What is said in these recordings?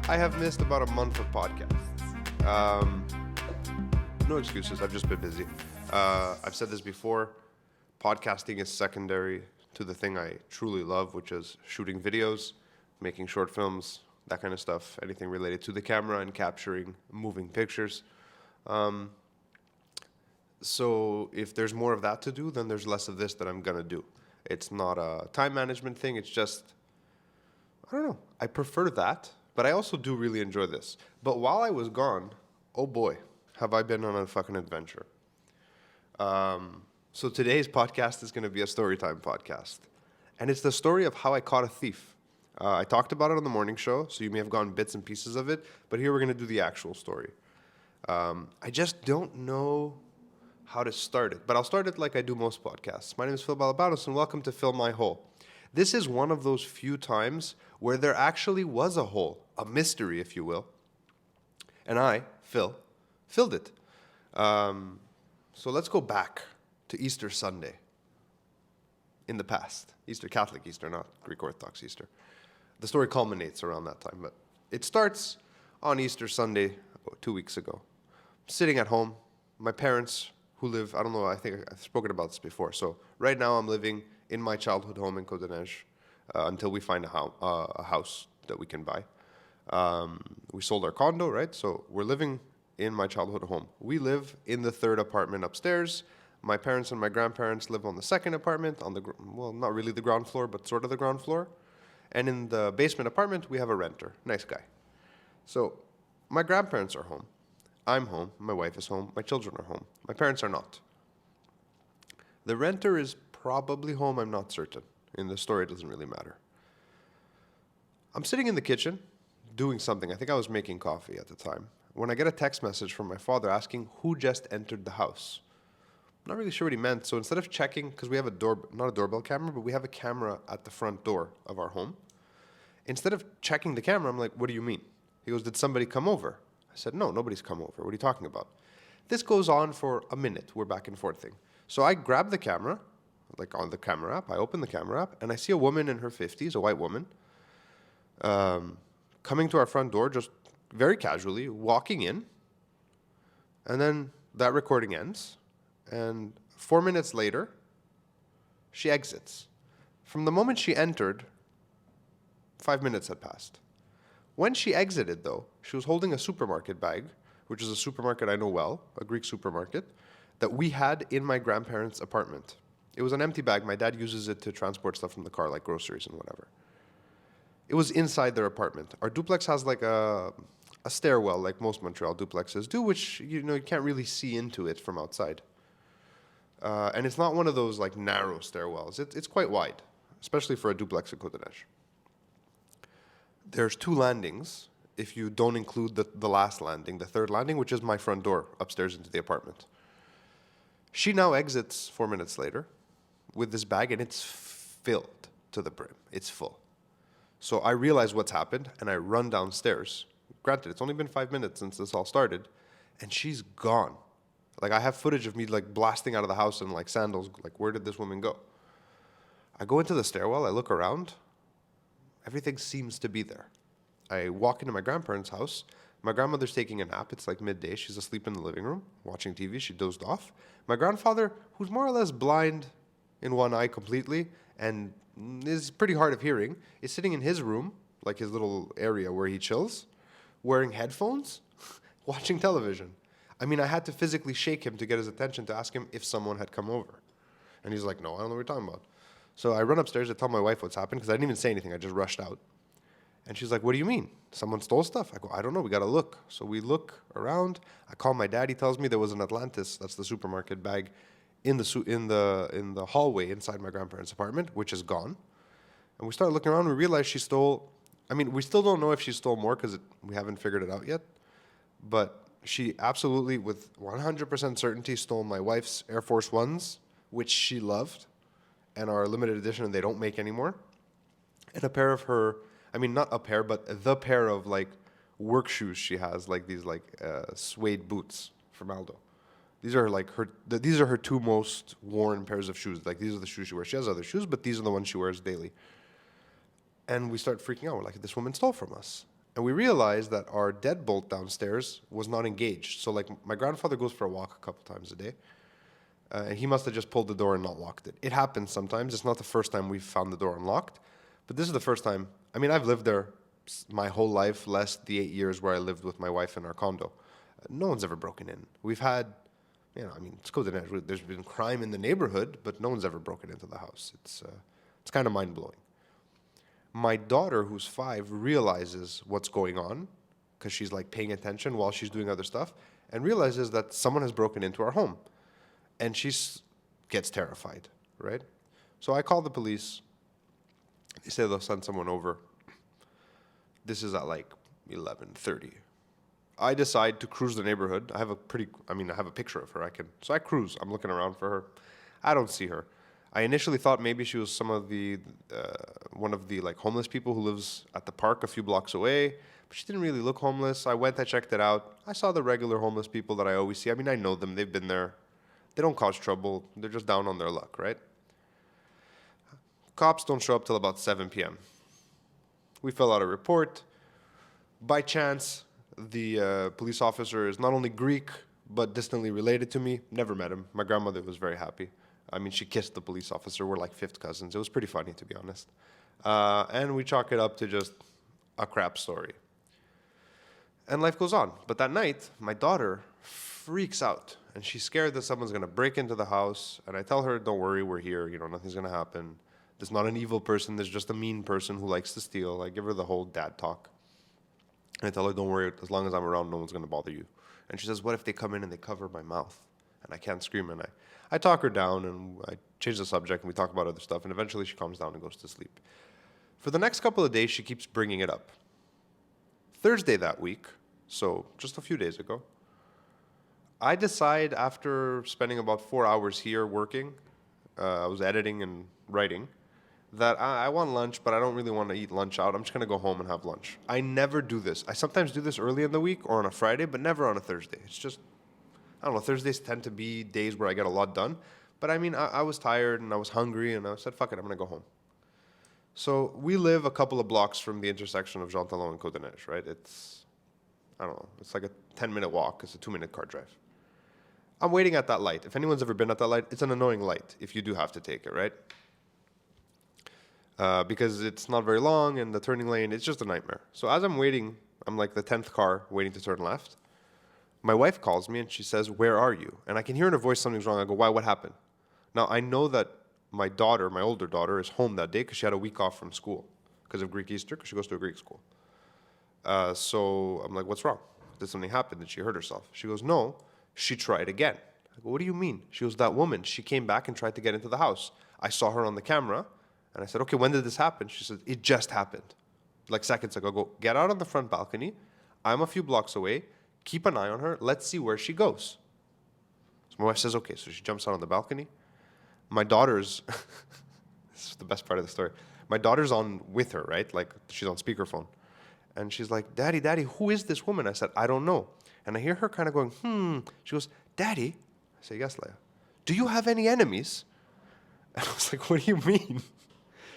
I have missed about a month of podcasts. No excuses. I've just been busy. I've said this before. Podcasting is secondary to the thing I truly love, which is shooting videos, making short films, that kind of stuff. Anything related to the camera and capturing moving pictures. So if there's more of that to do, then there's less of this that I'm gonna do. It's not a time management thing. It's just, I don't know. I prefer that, but I also do really enjoy this. But while I was gone, oh boy, have I been on a fucking adventure. So today's podcast is going to be a story time podcast. And it's the story of how I caught a thief. I talked about it on the morning show, so you may have gotten bits and pieces of it, but here we're going to do the actual story. I just don't know how to start it, but I'll start it like I do most podcasts. My name is Balabanos, and welcome to Fill My Hole. This is one of those few times where there actually was a hole, a mystery, if you will. And I, Phil, filled it. So let's go back to Easter Sunday in the past. Easter, Catholic Easter, not Greek Orthodox Easter. The story culminates around that time, but it starts on Easter Sunday 2 weeks ago. I'm sitting at home. My parents, who live, I don't know, I think I've spoken about this before. So right now I'm living in my childhood home in Côte-des-Neiges until we find a house that we can buy. We sold our condo, right? So we're living in my childhood home. We live in the third apartment upstairs. My parents and my grandparents live on the second apartment, well, not really the ground floor, but sort of the ground floor. And in the basement apartment, we have a renter. Nice guy. So my grandparents are home. I'm home. My wife is home. My children are home. My parents are not. The renter is probably home. I'm not certain. In the story, it doesn't really matter. I'm sitting in the kitchen doing something. I think I was making coffee at the time, when I get a text message from my father asking who just entered the house. I'm not really sure what he meant. So instead of checking, because we have not a doorbell camera, but we have a camera at the front door of our home. Instead of checking the camera, I'm like, what do you mean? He goes, did somebody come over? I said, no, nobody's come over. What are you talking about? This goes on for a minute. We're back and forthing. So I grab the camera, like on the camera app. I open the camera app, and I see a woman in her 50s, a white woman, coming to our front door, just very casually, walking in. And then that recording ends. And 4 minutes later, she exits. From the moment she entered, 5 minutes had passed. When she exited, though, she was holding a supermarket bag, which is a supermarket I know well, a Greek supermarket, that we had in my grandparents' apartment. It was an empty bag. My dad uses it to transport stuff from the car, like groceries and whatever. It was inside their apartment. Our duplex has like a stairwell, like most Montreal duplexes do, which you can't really see into it from outside. And it's not one of those like narrow stairwells. It's quite wide, especially for a duplex in Côte-des-Neiges. There's 2 landings if you don't include the last landing, the third landing, which is my front door upstairs into the apartment. She now exits 4 minutes later with this bag, and it's filled to the brim. It's full. So I realize what's happened, and I run downstairs. Granted, it's only been 5 minutes since this all started, and she's gone. Like, I have footage of me, like, blasting out of the house in, like, sandals. Like, where did this woman go? I go into the stairwell. I look around. Everything seems to be there. I walk into my grandparents' house. My grandmother's taking a nap. It's, like, midday. She's asleep in the living room, watching TV. She dozed off. My grandfather, who's more or less blind in one eye completely and is pretty hard of hearing, is sitting in his room, like his little area where he chills, wearing headphones, watching television. I mean, I had to physically shake him to get his attention to ask him if someone had come over. And he's like, no, I don't know what you're talking about. So I run upstairs to tell my wife what's happened, because I didn't even say anything. I just rushed out. And she's like, what do you mean? Someone stole stuff? I go, I don't know. We got to look. So we look around. I call my dad. He tells me there was an Atlantis, that's the supermarket bag, in the hallway inside my grandparents' apartment, which is gone. And we start looking around. We realize she stole, I mean, we still don't know if she stole more because we haven't figured it out yet. But she absolutely, with 100% certainty, stole my wife's Air Force Ones, which she loved, and are limited edition and they don't make anymore. And a pair of her, I mean, not a pair, but the pair of, like, work shoes she has, like these, like, suede boots from Aldo. These are like these are her 2 most worn pairs of shoes. Like, these are the shoes she wears. She has other shoes, but these are the ones she wears daily. And we start freaking out. We're like, this woman stole from us. And we realized that our deadbolt downstairs was not engaged. So, like, my grandfather goes for a walk a couple times a day. And he must have just pulled the door and not locked it. It happens sometimes. It's not the first time we've found the door unlocked. But this is the first time. I mean, I've lived there my whole life, less the 8 years where I lived with my wife in our condo. No one's ever broken in. We've had, I mean, it's good. There's been crime in the neighborhood, but no one's ever broken into the house. It's kind of mind-blowing. My daughter, who's 5, realizes what's going on because she's like paying attention while she's doing other stuff and realizes that someone has broken into our home. And she gets terrified, right? So I call the police. They say they'll send someone over. This is at like 11:30. I decide to cruise the neighborhood. I have a picture of her. So I cruise. I'm looking around for her. I don't see her. I initially thought maybe she was one of the like homeless people who lives at the park a few blocks away, but she didn't really look homeless. I checked it out. I saw the regular homeless people that I always see. I mean, I know them. They've been there. They don't cause trouble. They're just down on their luck, right? Cops don't show up till about 7 p.m. We fill out a report. By chance, the police officer is not only Greek, but distantly related to me. Never met him. My grandmother was very happy. I mean, she kissed the police officer. We're like fifth cousins. It was pretty funny, to be honest. And we chalk it up to just a crap story. And life goes on. But that night, my daughter freaks out. And she's scared that someone's going to break into the house. And I tell her, don't worry, we're here. Nothing's going to happen. There's not an evil person. There's just a mean person who likes to steal. I give her the whole dad talk. And I tell her, don't worry, as long as I'm around, no one's going to bother you. And she says, what if they come in and they cover my mouth? And I can't scream. And I talk her down, and I change the subject, and we talk about other stuff. And eventually she calms down and goes to sleep. For the next couple of days, she keeps bringing it up. Thursday that week, so just a few days ago, I decide after spending about 4 hours here working, I was editing and writing, that I want lunch, but I don't really want to eat lunch out. I'm just going to go home and have lunch. I never do this. I sometimes do this early in the week or on a Friday, but never on a Thursday. It's just, I don't know, Thursdays tend to be days where I get a lot done. But I mean, I was tired and I was hungry and I said, fuck it, I'm going to go home. So we live a couple of blocks from the intersection of Jean Talon and Côte des Neiges, right? It's, I don't know, it's like a 10-minute walk. It's a 2-minute car drive. I'm waiting at that light. If anyone's ever been at that light, it's an annoying light if you do have to take it, right? Because it's not very long and the turning lane, it's just a nightmare. So as I'm waiting, I'm like the 10th car waiting to turn left. My wife calls me and she says, where are you? And I can hear in her voice something's wrong. I go, why, what happened? Now, I know that my daughter, my older daughter, is home that day because she had a week off from school because of Greek Easter, because she goes to a Greek school. So I'm like, what's wrong? Did something happen? Did she hurt herself? She goes, no, she tried again. I go, what do you mean? She goes, that woman, she came back and tried to get into the house. I saw her on the camera. And I said, okay, when did this happen? She said, it just happened. Like seconds ago. I go, get out on the front balcony. I'm a few blocks away. Keep an eye on her. Let's see where she goes. So my wife says, okay. So she jumps out on the balcony. My daughter's, this is the best part of the story. My daughter's on with her, right? Like she's on speakerphone. And she's like, Daddy, who is this woman? I said, I don't know. And I hear her kind of going, She goes, Daddy. I say, yes, Leia. Do you have any enemies? And I was like, what do you mean?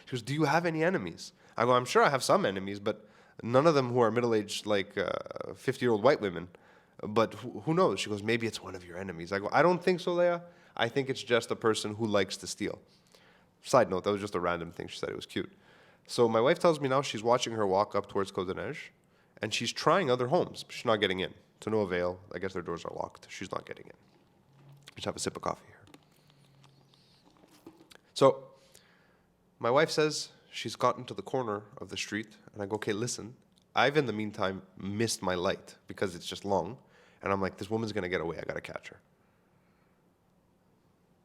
She goes, do you have any enemies? I go, I'm sure I have some enemies, but none of them who are middle-aged, like 50-year-old white women. But who knows? She goes, maybe it's one of your enemies. I go, I don't think so, Leia. I think it's just a person who likes to steal. Side note, that was just a random thing. She said it was cute. So my wife tells me now she's watching her walk up towards Côte des Neiges, and she's trying other homes, but she's not getting in. To no avail. I guess their doors are locked. She's not getting in. Just have a sip of coffee here. So my wife says she's gotten to the corner of the street, and I go, okay, listen, I've in the meantime missed my light because it's just long, and I'm like, this woman's going to get away. I got to catch her.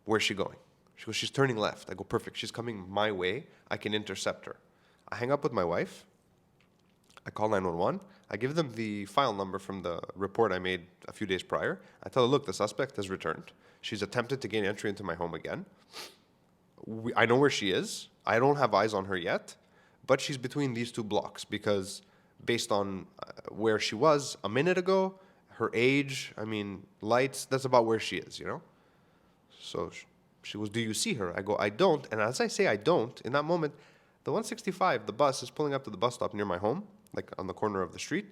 Where's she going? She goes, she's turning left. I go, perfect. She's coming my way. I can intercept her. I hang up with my wife. I call 911. I give them the file number from the report I made a few days prior. I tell her, look, the suspect has returned. She's attempted to gain entry into my home again. I know where she is. I don't have eyes on her yet, but she's between these two blocks because based on where she was a minute ago, her age, lights, that's about where she is, So she goes, do you see her? I go, I don't. And as I say I don't, in that moment, the 165, the bus is pulling up to the bus stop near my home. like on the corner of the street.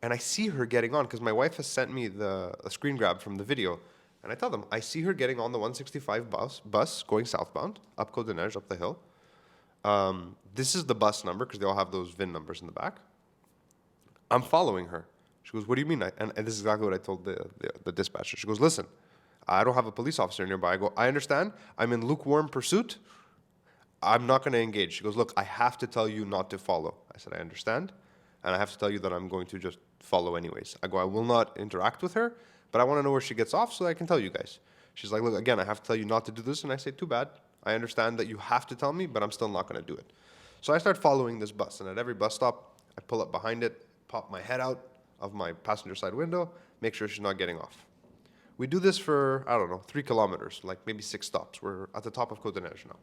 And I see her getting on because my wife has sent me a screen grab from the video. And I tell them, I see her getting on the 165 bus going southbound, up Côte des Neiges, up the hill. This is the bus number because they all have those VIN numbers in the back. I'm following her. She goes, what do you mean? And this is exactly what I told the dispatcher. She goes, listen, I don't have a police officer nearby. I go, I understand. I'm in lukewarm pursuit. I'm not going to engage. She goes, look, I have to tell you not to follow. I said, I understand. And I have to tell you that I'm going to just follow anyways. I go, I will not interact with her, but I want to know where she gets off so I can tell you guys. She's like, look, again, I have to tell you not to do this. And I say, too bad. I understand that you have to tell me, but I'm still not going to do it. So I start following this bus. And at every bus stop, I pull up behind it, pop my head out of my passenger side window, make sure she's not getting off. We do this for, I don't know, 3 kilometers, like maybe 6 stops. We're at the top of Côte des Neiges now,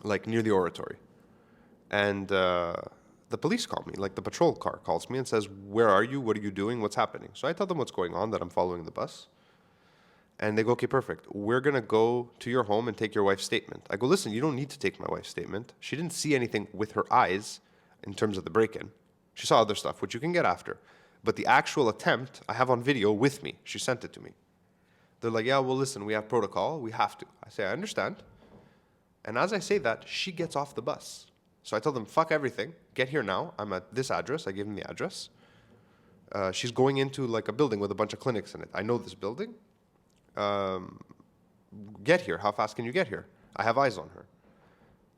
like near the oratory. And the police call me, like the patrol car calls me and says, where are you? What are you doing? What's happening? So I tell them what's going on, that I'm following the bus. And they go, okay, perfect. We're going to go to your home and take your wife's statement. I go, listen, you don't need to take my wife's statement. She didn't see anything with her eyes in terms of the break-in. She saw other stuff, which you can get after. But the actual attempt, I have on video with me. She sent it to me. They're like, yeah, well, listen, we have protocol. We have to. I say, I understand. And as I say that, she gets off the bus. So I tell them, fuck everything. Get here now. I'm at this address. I give them the address. She's going into like a building with a bunch of clinics in it. I know this building. Get here. How fast can you get here? I have eyes on her.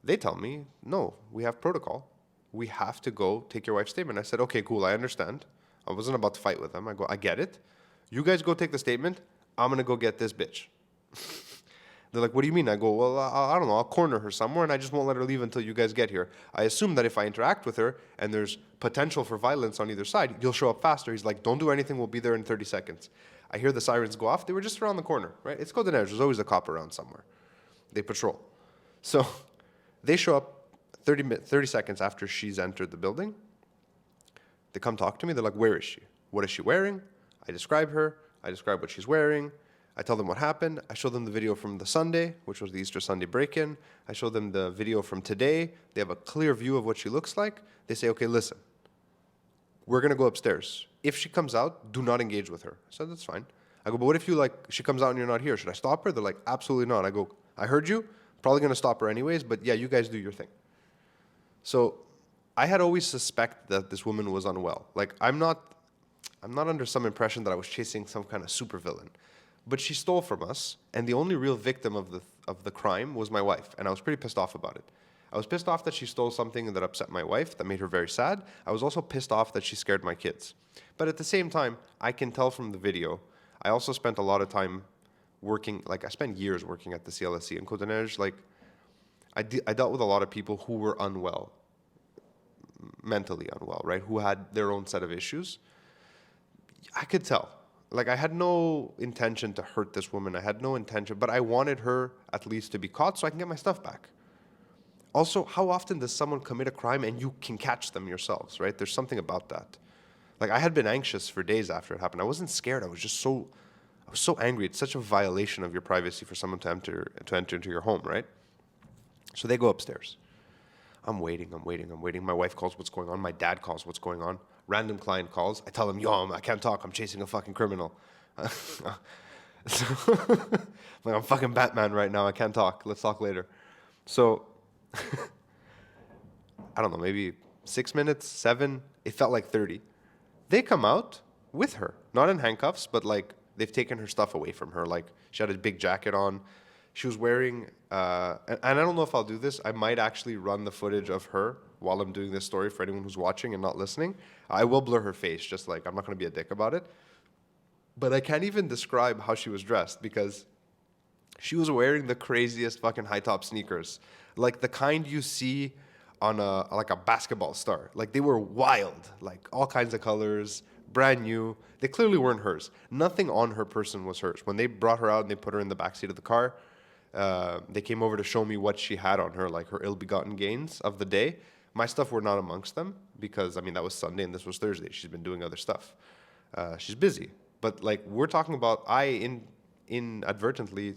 They tell me, no, we have protocol. We have to go take your wife's statement. I said, okay, cool, I understand. I wasn't about to fight with them. I go, I get it. You guys go take the statement. I'm going to go get this bitch. They're like, what do you mean? I go, well, I don't know. I'll corner her somewhere, and I just won't let her leave until you guys get here. I assume that if I interact with her and there's potential for violence on either side, you'll show up faster. He's like, don't do anything. We'll be there in 30 seconds. I hear the sirens go off. They were just around the corner, right? It's Côte des Neiges. There's always a cop around somewhere. They patrol. So they show up 30 seconds after she's entered the building. They come talk to me. They're like, where is she? What is she wearing? I describe her. I describe what she's wearing. I tell them what happened. I show them the video from the Sunday, which was the Easter Sunday break-in. I show them the video from today. They have a clear view of what she looks like. They say, okay, listen, we're going to go upstairs. If she comes out, do not engage with her. I said, that's fine. I go, but what if she comes out and you're not here? Should I stop her? They're like, absolutely not. I go, I heard you. Probably going to stop her anyways, but yeah, you guys do your thing. So I had always suspected that this woman was unwell. Like, I'm not under some impression that I was chasing some kind of supervillain. But she stole from us, and the only real victim of the crime was my wife, and I was pretty pissed off about it. I was pissed off that she stole something that upset my wife, that made her very sad. I was also pissed off that she scared my kids. But at the same time, I can tell from the video, I also spent a lot of time working, like I spent years working at the CLSC in Côte des Neiges. Like, I dealt with a lot of people who were unwell, mentally unwell, right? Who had their own set of issues. I could tell. Like, I had no intention to hurt this woman. I had no intention, but I wanted her at least to be caught so I can get my stuff back. Also, how often does someone commit a crime and you can catch them yourselves, right? There's something about that. Like, I had been anxious for days after it happened. I wasn't scared. I was so angry. It's such a violation of your privacy for someone to enter into your home, right? So they go upstairs. I'm waiting. My wife calls what's going on. My dad calls what's going on. Random client calls. I tell him, yo, I can't talk. I'm chasing a fucking criminal. Like, I'm fucking Batman right now. I can't talk. Let's talk later. So, I don't know, maybe 6 minutes, 7. It felt like 30. They come out with her. Not in handcuffs, but like they've taken her stuff away from her. Like, she had a big jacket on. She was wearing, and I don't know if I'll do this. I might actually run the footage of her while I'm doing this story for anyone who's watching and not listening. I will blur her face, just like, I'm not going to be a dick about it. But I can't even describe how she was dressed because she was wearing the craziest fucking high-top sneakers. Like the kind you see on a basketball star. Like, they were wild, like all kinds of colors, brand new. They clearly weren't hers. Nothing on her person was hers. When they brought her out and they put her in the backseat of the car, they came over to show me what she had on her, like her ill-begotten gains of the day. My stuff were not amongst them because, I mean, that was Sunday and this was Thursday. She's been doing other stuff. She's busy. But, like, we're talking about, I inadvertently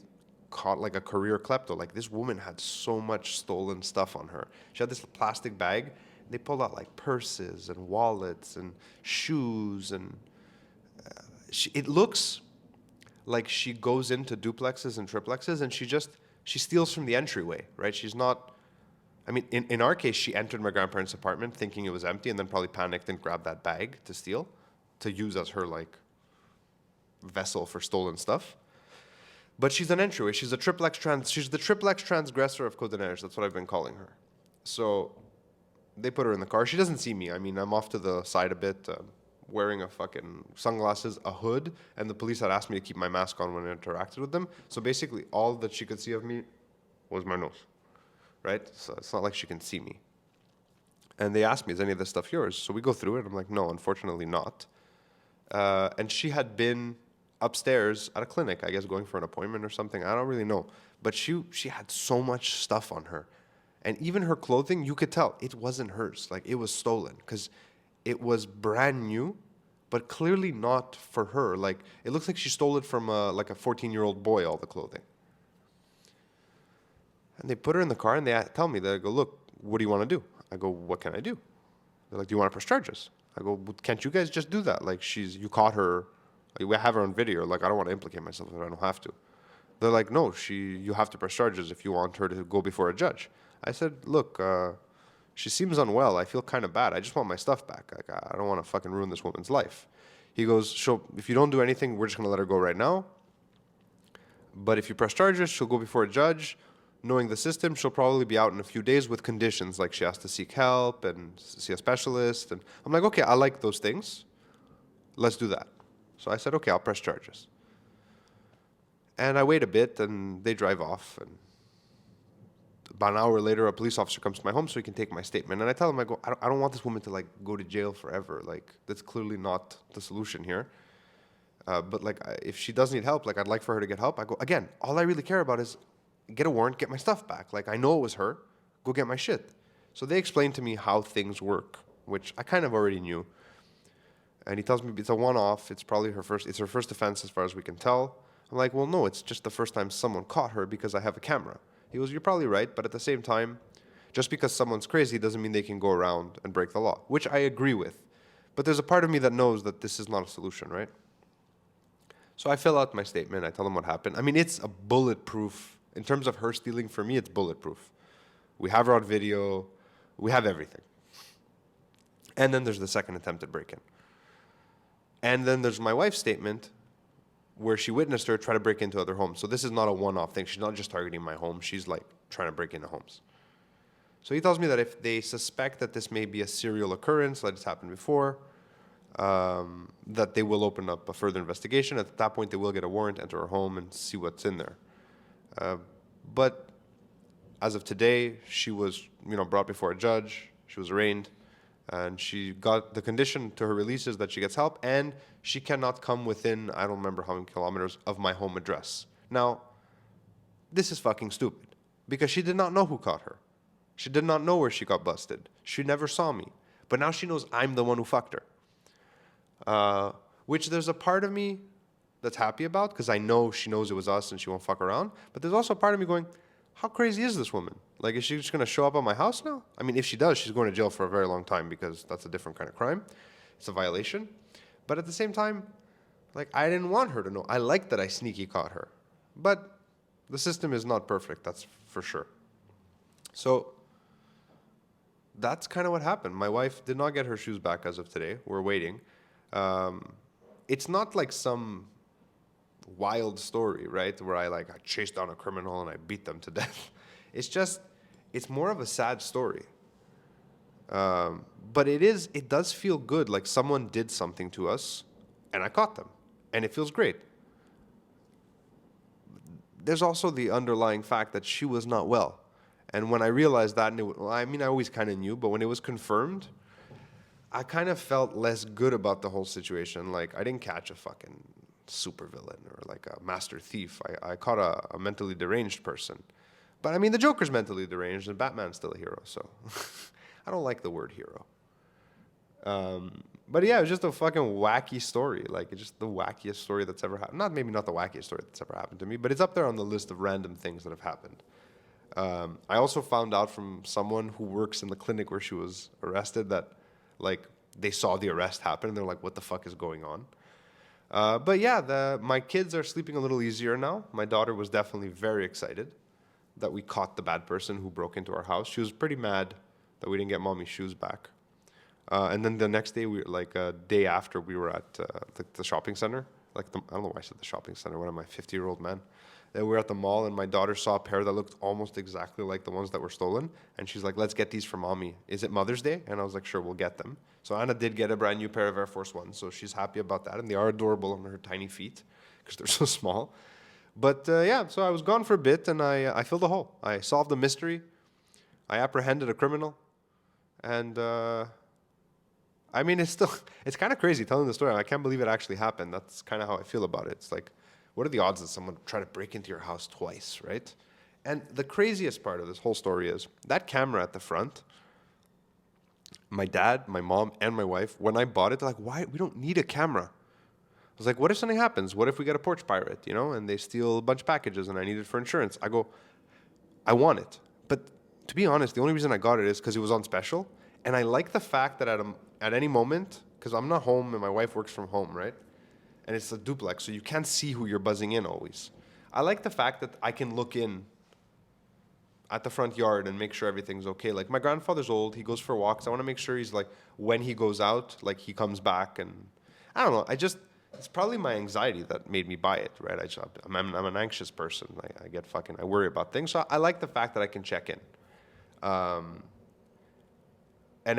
caught, like, a career klepto. Like, this woman had so much stolen stuff on her. She had this plastic bag They pulled out like purses and wallets and shoes, and it looks like she goes into duplexes and triplexes and she steals from the entryway, right? She's not. I mean, in our case, she entered my grandparents' apartment thinking it was empty, and then probably panicked and grabbed that bag to steal, to use as her like vessel for stolen stuff. But she's an entryway. She's the triplex transgressor of Codenerge. That's what I've been calling her. So they put her in the car. She doesn't see me. I mean, I'm off to the side a bit, wearing a fucking sunglasses, a hood, and the police had asked me to keep my mask on when I interacted with them. So basically, all that she could see of me was my nose, right? So it's not like she can see me. And they asked me, is any of this stuff yours? So we go through it. I'm like, no, unfortunately not. And she had been upstairs at a clinic, I guess, going for an appointment or something. I don't really know. But she had so much stuff on her. And even her clothing, you could tell it wasn't hers. Like, it was stolen because it was brand new, but clearly not for her. Like, it looks like she stole it from like a 14-year-old boy, all the clothing. And they put her in the car and they tell me, they go, look, what do you want to do? I go, what can I do? They're like, do you want to press charges? I go, can't you guys just do that? Like, you caught her, like, we have her on video. Like, I don't want to implicate myself if I don't have to. They're like, no, you have to press charges if you want her to go before a judge. I said, look, she seems unwell. I feel kind of bad. I just want my stuff back. Like, I don't want to fucking ruin this woman's life. He goes, if you don't do anything, we're just going to let her go right now. But if you press charges, she'll go before a judge. Knowing the system, she'll probably be out in a few days with conditions, like she has to seek help and see a specialist. And I'm like, okay, I like those things. Let's do that. So I said, okay, I'll press charges. And I wait a bit, and they drive off. And about an hour later, a police officer comes to my home so he can take my statement. And I tell him, I go, I don't want this woman to like go to jail forever. Like, that's clearly not the solution here. But like, if she does need help, like, I'd like for her to get help. I go, again, all I really care about is get a warrant, get my stuff back. Like, I know it was her. Go get my shit. So they explained to me how things work, which I kind of already knew. And he tells me it's a one-off. It's probably her first offense as far as we can tell. I'm like, well, no, it's just the first time someone caught her because I have a camera. He goes, you're probably right, but at the same time, just because someone's crazy doesn't mean they can go around and break the law, which I agree with. But there's a part of me that knows that this is not a solution, right? So I fill out my statement. I tell them what happened. I mean, it's a bulletproof. In terms of her stealing, for me, it's bulletproof. We have her on video. We have everything. And then there's the second attempted break-in. And then there's my wife's statement where she witnessed her try to break into other homes. So this is not a one-off thing. She's not just targeting my home. She's like trying to break into homes. So he tells me that if they suspect that this may be a serial occurrence, like it's happened before, that they will open up a further investigation. At that point, they will get a warrant, enter her home, and see what's in there. But as of today, she was, brought before a judge. She was arraigned, and she got the condition to her release is that she gets help, and she cannot come within, I don't remember how many kilometers, of my home address. Now, this is fucking stupid, because she did not know who caught her. She did not know where she got busted. She never saw me. But now she knows I'm the one who fucked her. Which there's a part of me that's happy about, because I know she knows it was us and she won't fuck around. But there's also a part of me going, how crazy is this woman? Like, is she just going to show up at my house now? I mean, if she does, she's going to jail for a very long time, because that's a different kind of crime. It's a violation. But at the same time, like, I didn't want her to know. I like that I sneaky caught her. But the system is not perfect, that's for sure. So that's kind of what happened. My wife did not get her shoes back as of today. We're waiting. It's not like some wild story, right? Where I chased down a criminal and I beat them to death. It's more of a sad story. But it does feel good. Like someone did something to us and I caught them, and it feels great. There's also the underlying fact that she was not well. And when I realized that, I always kind of knew, but when it was confirmed, I kind of felt less good about the whole situation. Like, I didn't catch a fucking supervillain or like a master thief. I caught a mentally deranged person. But I mean, the Joker's mentally deranged and Batman's still a hero, so I don't like the word hero. But yeah, it was just a fucking wacky story. Like, it's just the wackiest story that's ever happened. Maybe not the wackiest story that's ever happened to me, but it's up there on the list of random things that have happened. I also found out from someone who works in the clinic where she was arrested that, like, they saw the arrest happen and they're like, what the fuck is going on? But yeah, my kids are sleeping a little easier now. My daughter was definitely very excited that we caught the bad person who broke into our house. She was pretty mad that we didn't get mommy's shoes back. And then the next day, like a day after, we were at the shopping center. I don't know why I said the shopping center. What am I, 50-year-old man? Then we were at the mall, and my daughter saw a pair that looked almost exactly like the ones that were stolen. And she's like, let's get these for mommy. Is it Mother's Day? And I was like, sure, we'll get them. So Anna did get a brand new pair of Air Force Ones. So she's happy about that. And they are adorable on her tiny feet because they're so small. But yeah, so I was gone for a bit, and I filled a hole. I solved a mystery. I apprehended a criminal. And I mean, it's kind of crazy telling the story. I can't believe it actually happened. That's kind of how I feel about it. It's like, what are the odds that someone try to break into your house twice, right? And the craziest part of this whole story is that camera at the front. My dad, my mom, and my wife, when I bought it, they're like, why? We don't need a camera. I was like, what if something happens? What if we get a porch pirate, and they steal a bunch of packages and I need it for insurance? I go, I want it. But to be honest, the only reason I got it is because it was on special. And I like the fact that at any moment, because I'm not home and my wife works from home, right? And it's a duplex, so you can't see who you're buzzing in always. I like the fact that I can look in at the front yard and make sure everything's okay. Like, my grandfather's old, he goes for walks. I want to make sure he's like, when he goes out, like, he comes back. And I don't know, it's probably my anxiety that made me buy it, right? I'm an anxious person. I worry about things. So I like the fact that I can check in. And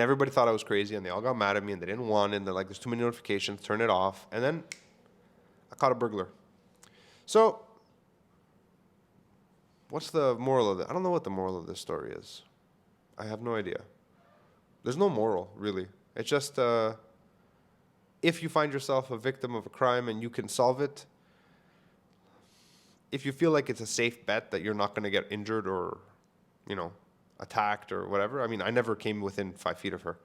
everybody thought I was crazy, and they all got mad at me, and they didn't want it. And they're like, there's too many notifications, turn it off. And then I caught a burglar. So what's the moral of it? I don't know what the moral of this story is. I have no idea. There's no moral, really. It's just if you find yourself a victim of a crime and you can solve it, if you feel like it's a safe bet that you're not going to get injured or, attacked or whatever. I mean, I never came within 5 feet of her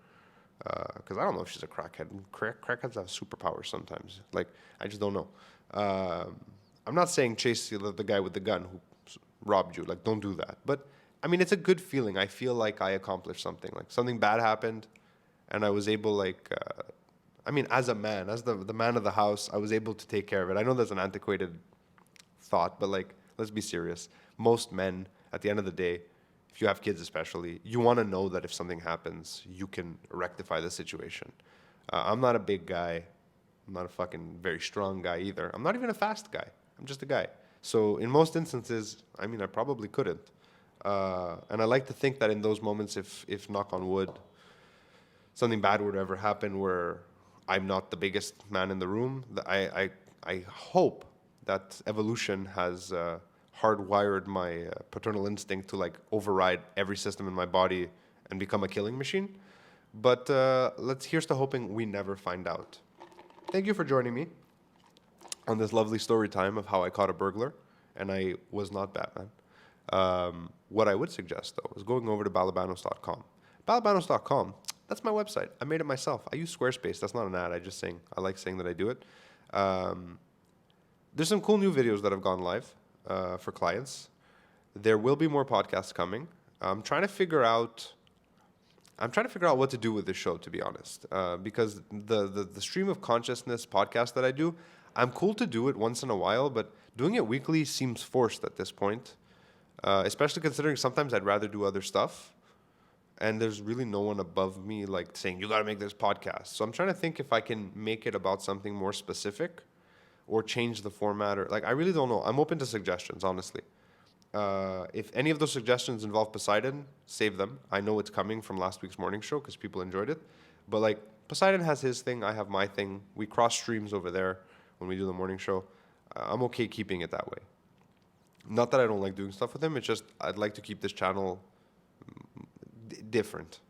because I don't know if she's a crackhead. Crackheads have superpowers sometimes. Like, I just don't know. I'm not saying chase the guy with the gun who robbed you. Like, don't do that. But, I mean, it's a good feeling. I feel like I accomplished something. Like, something bad happened, and I was able, as a man, as the man of the house, I was able to take care of it. I know that's an antiquated thought, but, let's be serious. Most men, at the end of the day, if you have kids especially, you want to know that if something happens, you can rectify the situation. I'm not a big guy. I'm not a fucking very strong guy either. I'm not even a fast guy. I'm just a guy. So in most instances, I probably couldn't. And I like to think that in those moments, if knock on wood, something bad would ever happen where I'm not the biggest man in the room, I hope that evolution has hardwired my paternal instinct to override every system in my body and become a killing machine. But here's to hoping we never find out. Thank you for joining me on this lovely story time of how I caught a burglar, and I was not Batman. What I would suggest, though, is going over to Balabanos.com. Balabanos.com, that's my website. I made it myself. I use Squarespace. That's not an ad. I like saying that I do it. There's some cool new videos that have gone live for clients. There will be more podcasts coming. I'm trying to figure out what to do with this show, to be honest, because the stream of consciousness podcast that I do, I'm cool to do it once in a while, but doing it weekly seems forced at this point, especially considering sometimes I'd rather do other stuff, and there's really no one above me saying, you got to make this podcast. So I'm trying to think if I can make it about something more specific or change the format, or I really don't know. I'm open to suggestions, honestly. If any of those suggestions involve Poseidon, save them. I know it's coming from last week's morning show because people enjoyed it. But Poseidon has his thing, I have my thing. We cross streams over there when we do the morning show. I'm okay keeping it that way. Not that I don't like doing stuff with him. It's just I'd like to keep this channel different.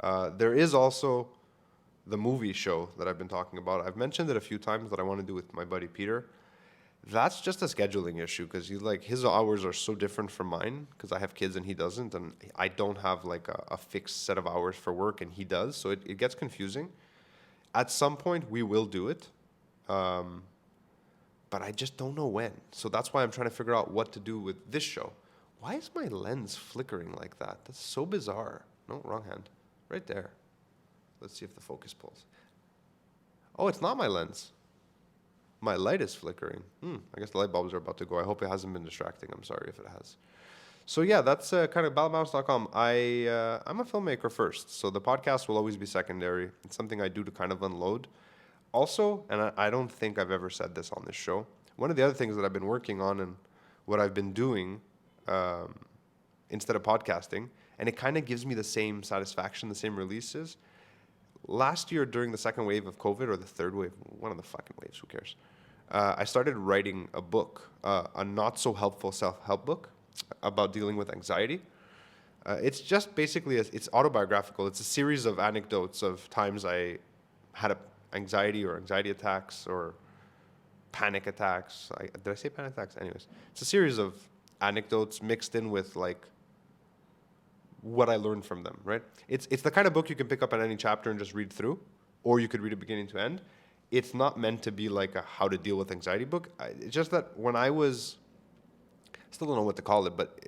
There is also the movie show that I've been talking about. I've mentioned it a few times that I want to do with my buddy Peter. That's just a scheduling issue because his hours are so different from mine because I have kids and he doesn't, and I don't have a fixed set of hours for work and he does, so it gets confusing. At some point we will do it, but I just don't know when. So that's why I'm trying to figure out what to do with this show. Why is my lens flickering like that? That's so bizarre. No, wrong hand. Right there. Let's see if the focus pulls. Oh, it's not my lens. My light is flickering. I guess the light bulbs are about to go. I hope it hasn't been distracting. I'm sorry if it has. So yeah, that's kind of balabanos.com. I'm a filmmaker first, so the podcast will always be secondary. It's something I do to kind of unload. Also, and I don't think I've ever said this on this show, one of the other things that I've been working on and what I've been doing um, instead of podcasting, and it kind of gives me the same satisfaction, the same releases. Last year during the second wave of COVID, or the third wave, one of the fucking waves, who cares? I started writing a book, a not so helpful self-help book about dealing with anxiety. It's just basically, it's autobiographical. It's a series of anecdotes of times I had anxiety or anxiety attacks or panic attacks. Did I say panic attacks? Anyways, it's a series of anecdotes mixed in with like what I learned from them, right? It's the kind of book you can pick up at any chapter and just read through, or you could read it beginning to end. It's not meant to be like a how to deal with anxiety book. It's just that when I was, still don't know what to call it, but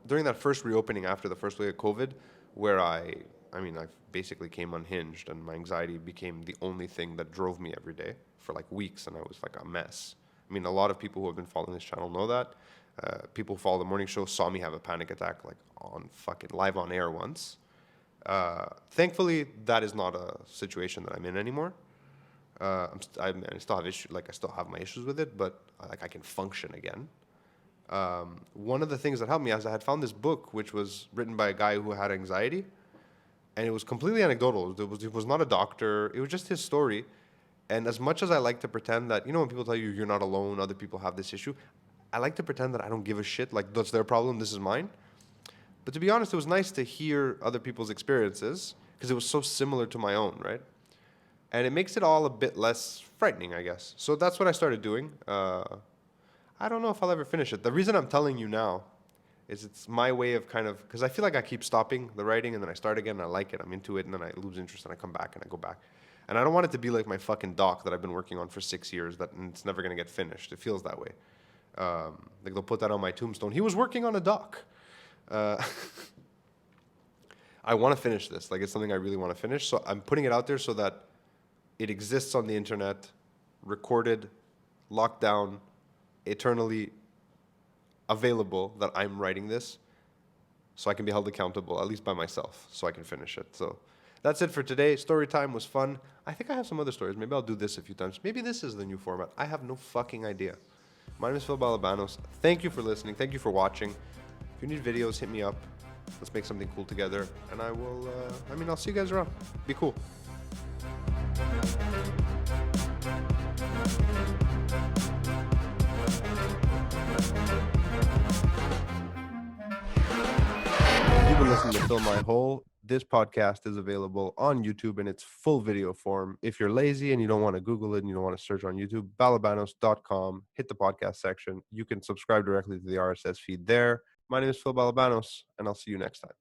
during that first reopening after the first wave of COVID, where I basically came unhinged and my anxiety became the only thing that drove me every day for like weeks, and I was like a mess. I mean, a lot of people who have been following this channel know that. People who follow the morning show saw me have a panic attack like on fucking live on air once. Thankfully, that is not a situation that I'm in anymore. I still have issues, like I still have my issues with it, but like I can function again. One of the things that helped me is I had found this book which was written by a guy who had anxiety, and it was completely anecdotal. It was not a doctor. It was just his story. And as much as I like to pretend that, when people tell you you're not alone, other people have this issue, I like to pretend that I don't give a shit. Like, that's their problem, this is mine. But to be honest, it was nice to hear other people's experiences because it was so similar to my own, right? And it makes it all a bit less frightening, I guess. So that's what I started doing. I don't know if I'll ever finish it. The reason I'm telling you now is it's my way of kind of, because I feel like I keep stopping the writing and then I start again and I like it, I'm into it, and then I lose interest and I come back and I go back. And I don't want it to be like my fucking doc that I've been working on for 6 years and it's never going to get finished. It feels that way. Like they'll put that on my tombstone. He was working on a doc. I want to finish this. Like, it's something I really want to finish. So I'm putting it out there so that it exists on the internet, recorded, locked down, eternally available, that I'm writing this so I can be held accountable, at least by myself, so I can finish it. So that's it for today. Story time was fun. I think I have some other stories. Maybe I'll do this a few times. Maybe this is the new format. I have no fucking idea. My name is Phil Balabanos. Thank you for listening. Thank you for watching. If you need videos, hit me up. Let's make something cool together. And I will, I'll see you guys around. Be cool. You've been listening to Fill My Hole. This podcast is available on YouTube in its full video form. If you're lazy and you don't want to Google it and you don't want to search on YouTube, balabanos.com, hit the podcast section. You can subscribe directly to the RSS feed there. My name is Phil Balabanos, and I'll see you next time.